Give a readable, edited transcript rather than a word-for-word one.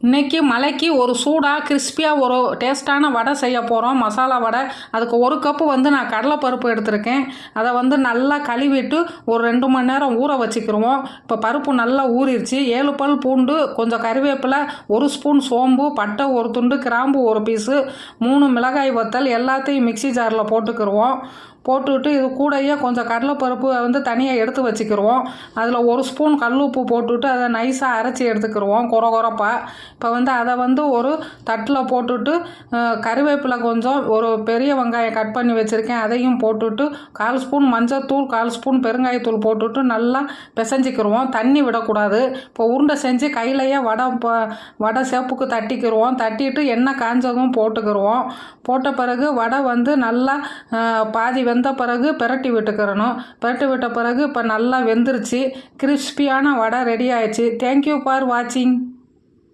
இன்றைக்கி மழைக்கு ஒரு சூடாக கிறிஸ்பியாக ஒரு டேஸ்ட்டான வடை செய்ய போகிறோம். மசாலா வடை. அதுக்கு 1 கப்பு நான் கடலைப்பருப்பு எடுத்திருக்கேன். அதை நல்லா கழுவிட்டு ஒரு 2 மணி நேரம் ஊற வச்சுக்கிடுவோம். இப்போ பருப்பு நல்லா ஊறிடுச்சு. 7 பல் பூண்டு, கொஞ்சம் கறிவேப்பிலை, 1 ஸ்பூன் சோம்பு, பட்டை 1 துண்டு, கிராம்பு 1 பீஸு, 3 மிளகாய் வத்தல் எல்லாத்தையும் மிக்சி ஜாரில் போட்டுக்கிடுவோம். போட்டுவிட்டு இது கூடயே கொஞ்சம் கடலைப்பருப்பு தனியாக எடுத்து வச்சுக்கிடுவோம். அதில் 1 ஸ்பூன் கல்லுப்பு போட்டுவிட்டு அதை நைஸாக அரைச்சி எடுத்துக்கிடுவோம் கொரகொரப்பாக. இப்போ அதை ஒரு தட்டில் போட்டுவிட்டு கறிவேப்பிலை கொஞ்சம், ஒரு பெரிய வெங்காயம் கட் பண்ணி வச்சுருக்கேன் அதையும் போட்டுவிட்டு 1/4 ஸ்பூன் மஞ்சள்தூள், 1/4 ஸ்பூன் பெருங்காயத்தூள் போட்டுவிட்டு நல்லா பிசைஞ்சிக்கிடுவோம். தண்ணி விடக்கூடாது. இப்போ உருண்டை செஞ்சு கையிலையே வடை சேப்புக்கு தட்டிக்கிடுவோம். தட்டிட்டு எண்ணெய் காஞ்சதும் போட்டுக்கிடுவோம். போட்ட பிறகு வடை நல்லா பாதி வெந்த பிறகு பிரட்டி விட்டுக்கிறணும். பிரட்டி விட்ட பிறகு இப்போ நல்லா வெந்துருச்சு. கிறிஸ்பியான வடை ரெடி ஆயிடுச்சு. தேங்க்யூ ஃபார் வாட்சிங்.